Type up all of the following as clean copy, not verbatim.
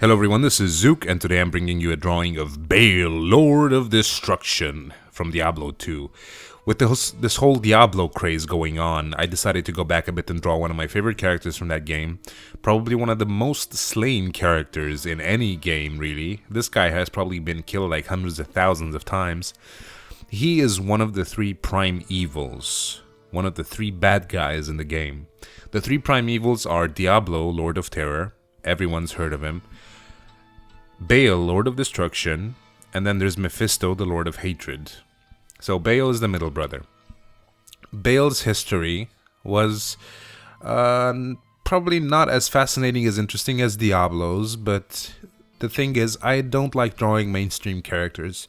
Hello everyone, this is Zooc, and today I'm bringing you a drawing of Baal, Lord of Destruction, from Diablo 2. With this whole Diablo craze going on, I decided to go back a bit and draw one of my favorite characters from that game. Probably one of the most slain characters in any game, really. This guy has probably been killed like hundreds of thousands of times. He is one of the three prime evils, one of the three bad guys in the game. The three prime evils are Diablo, Lord of Terror, everyone's heard of him, Baal, Lord of Destruction, and then there's Mephisto, the Lord of Hatred. So Baal is the middle brother. Baal's history was probably not as fascinating as interesting as Diablo's, but the thing is, I don't like drawing mainstream characters.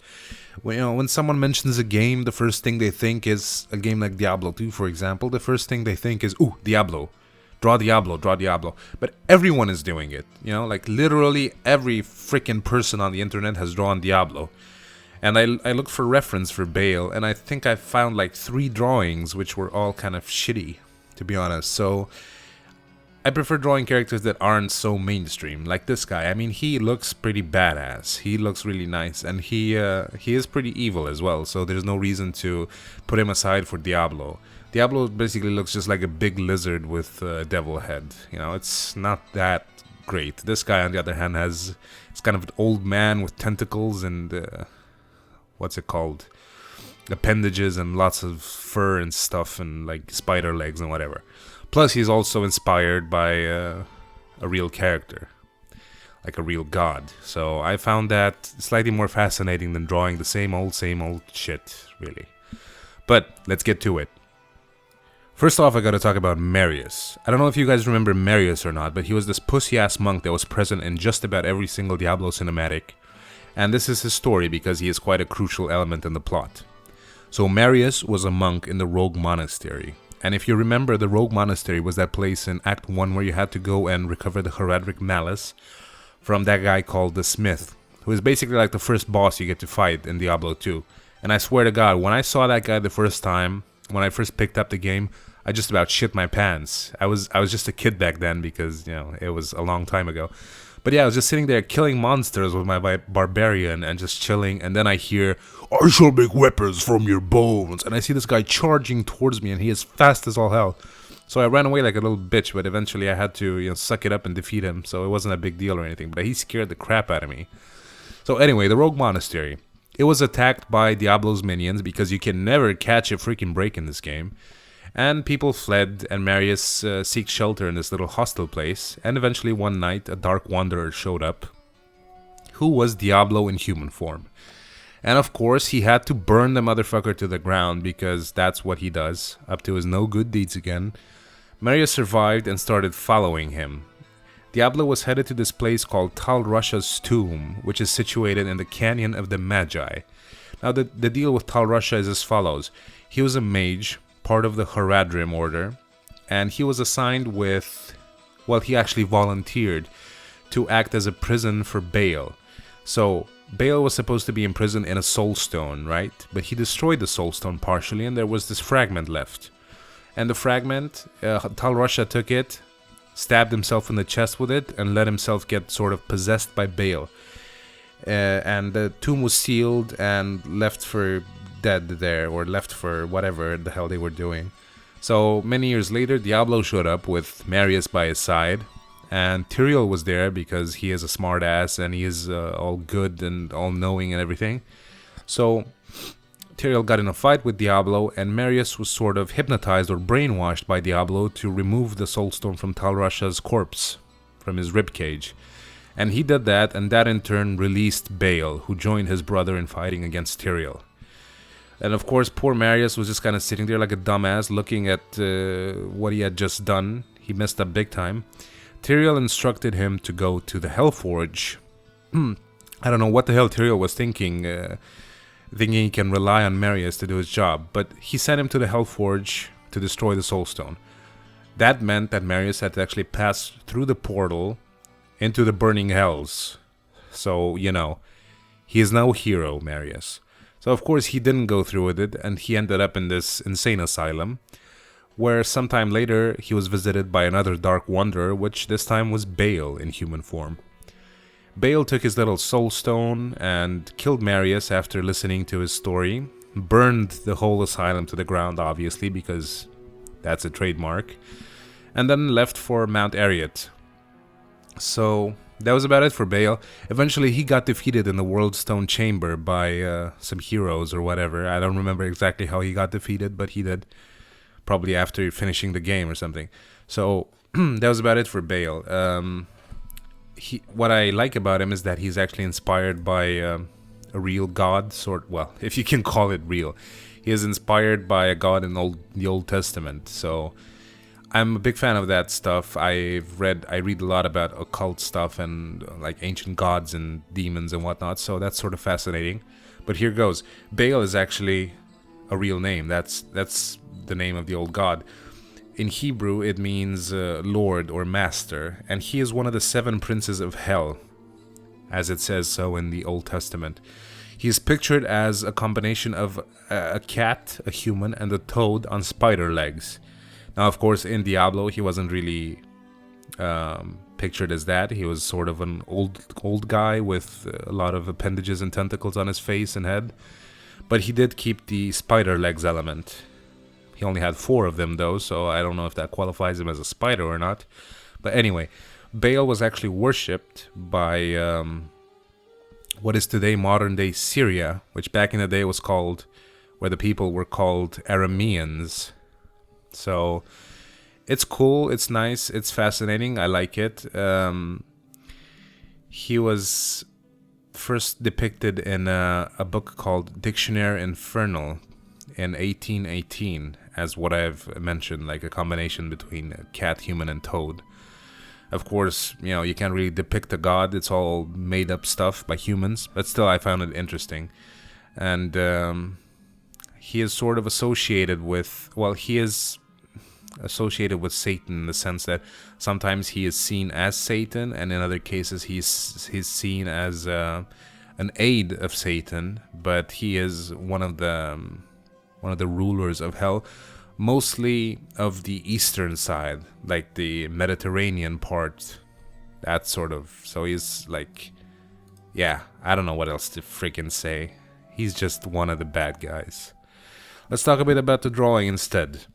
When someone mentions a game, the first thing they think is a game like Diablo 2, for example. The first thing they think is, ooh, Diablo. Draw Diablo, draw Diablo. But everyone is doing it. Like literally every freaking person on the internet has drawn Diablo. And I looked for reference for Baal, and I think I found like 3 drawings, which were all kind of shitty, to be honest. So I prefer drawing characters that aren't so mainstream, like this guy. I mean, he looks pretty badass. He looks really nice, and he is pretty evil as well. So there's no reason to put him aside for Diablo. Diablo basically looks just like a big lizard with a devil head. It's not that great. This guy, on the other hand, it's kind of an old man with tentacles and what's it called? Appendages and lots of fur and stuff and like spider legs and whatever. Plus, he's also inspired by a real character, like a real god. So I found that slightly more fascinating than drawing the same old shit, really. But let's get to it. First off, I gotta talk about Marius. I don't know if you guys remember Marius or not, but he was this pussy-ass monk that was present in just about every single Diablo cinematic. And this is his story because he is quite a crucial element in the plot. So Marius was a monk in the Rogue Monastery. And if you remember, the Rogue Monastery was that place in Act 1 where you had to go and recover the Heredric Malice from that guy called the Smith, who is basically like the first boss you get to fight in Diablo 2. And I swear to God, when I saw that guy the first time, when I first picked up the game, I just about shit my pants. I was just a kid back then because, it was a long time ago. But yeah, I was just sitting there killing monsters with my barbarian and just chilling, and then I hear, "I shall make weapons from your bones," and I see this guy charging towards me, and he is fast as all hell. So I ran away like a little bitch, but eventually I had to, suck it up and defeat him, so it wasn't a big deal or anything, but he scared the crap out of me. So anyway, the Rogue Monastery. It was attacked by Diablo's minions because you can never catch a freaking break in this game. And people fled, and Marius seeks shelter in this little hostel place, and eventually one night a Dark Wanderer showed up, who was Diablo in human form. And of course, he had to burn the motherfucker to the ground, because that's what he does, up to his no good deeds again. Marius survived and started following him. Diablo was headed to this place called Tal Rasha's tomb, which is situated in the Canyon of the Magi. Now, the deal with Tal Rasha is as follows. He was a mage, part of the Haradrim order, and he was assigned with, well, he actually volunteered to act as a prison for Baal. So Baal was supposed to be imprisoned in a soul stone, right? But he destroyed the soul stone partially, and there was this fragment left. And the fragment, Tal Rasha took it, stabbed himself in the chest with it, and let himself get sort of possessed by Baal. And the tomb was sealed and left for dead there, or left for whatever the hell they were doing. So many years later, Diablo showed up with Marius by his side, and Tyrael was there because he is a smart ass and he is all good and all knowing and everything. So Tyrael got in a fight with Diablo, and Marius was sort of hypnotized or brainwashed by Diablo to remove the soulstone from Tal Rasha's corpse, from his ribcage. And he did that, and that in turn released Baal, who joined his brother in fighting against Tyrael. And of course, poor Marius was just kind of sitting there like a dumbass, looking at what he had just done. He messed up big time. Tyrael instructed him to go to the Hellforge. I don't know what the hell Tyrael was thinking, thinking he can rely on Marius to do his job. But he sent him to the Hellforge to destroy the Soulstone. That meant that Marius had to actually pass through the portal into the burning hells. So, he is now a hero, Marius. So of course he didn't go through with it, and he ended up in this insane asylum, where sometime later he was visited by another Dark Wanderer, which this time was Baal in human form. Baal took his little soul stone and killed Marius after listening to his story. Burned the whole asylum to the ground, obviously, because that's a trademark. And then left for Mount Ariat. So that was about it for Baal. Eventually he got defeated in the World Stone Chamber by some heroes or whatever. I don't remember exactly how he got defeated, but he did. Probably after finishing the game or something. So that was about it for Baal. What I like about him is that he's actually inspired by a real god, well, if you can call it real. He is inspired by a god in the Old Testament. So I'm a big fan of that stuff. I read a lot about occult stuff and like ancient gods and demons and whatnot. So that's sort of fascinating. But here goes. Baal is actually a real name. That's the name of the old god. In Hebrew, it means Lord or Master, and he is one of the 7 princes of hell, as it says so in the Old Testament. He is pictured as a combination of a cat, a human, and a toad on spider legs. Now, of course, in Diablo, he wasn't really pictured as that. He was sort of an old guy with a lot of appendages and tentacles on his face and head. But he did keep the spider legs element. He only had 4 of them, though, so I don't know if that qualifies him as a spider or not. But anyway, Baal was actually worshipped by what is today modern-day Syria, which back in the day was called, where the people were called Arameans. So it's cool, it's nice, it's fascinating, I like it. He was first depicted in a book called Dictionnaire Infernal in 1818, as what I've mentioned, like a combination between a cat, human, and toad. Of course, you can't really depict a god, it's all made up stuff by humans, but still I found it interesting. And he is sort of associated with, Satan in the sense that sometimes he is seen as Satan, and in other cases he's seen as an aid of Satan, but he is one of the rulers of hell, mostly of the eastern side, like the Mediterranean part, that sort of. So he's like, yeah, I don't know what else to freaking say. He's just one of the bad guys. Let's talk a bit about the drawing instead.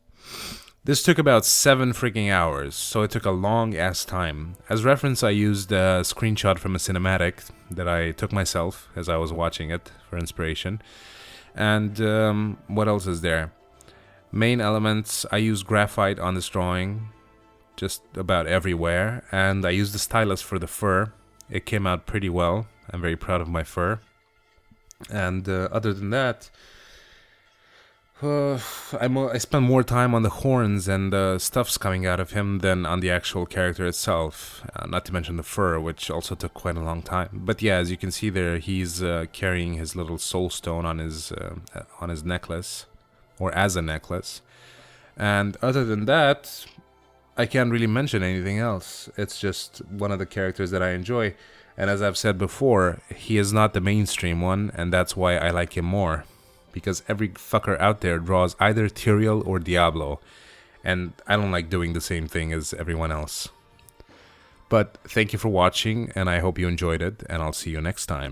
This took about 7 freaking hours, so it took a long ass time. As reference, I used a screenshot from a cinematic that I took myself as I was watching it for inspiration. And what else is there? Main elements, I used graphite on this drawing, just about everywhere, and I used the stylus for the fur. It came out pretty well. I'm very proud of my fur. And other than that, I spent more time on the horns and the stuffs coming out of him than on the actual character itself. Not to mention the fur, which also took quite a long time. But yeah, as you can see there, he's carrying his little soul stone on his necklace, or as a necklace. And other than that, I can't really mention anything else. It's just one of the characters that I enjoy. And as I've said before, he is not the mainstream one, and that's why I like him more. Because every fucker out there draws either Tyrael or Diablo, and I don't like doing the same thing as everyone else. But thank you for watching, and I hope you enjoyed it, and I'll see you next time.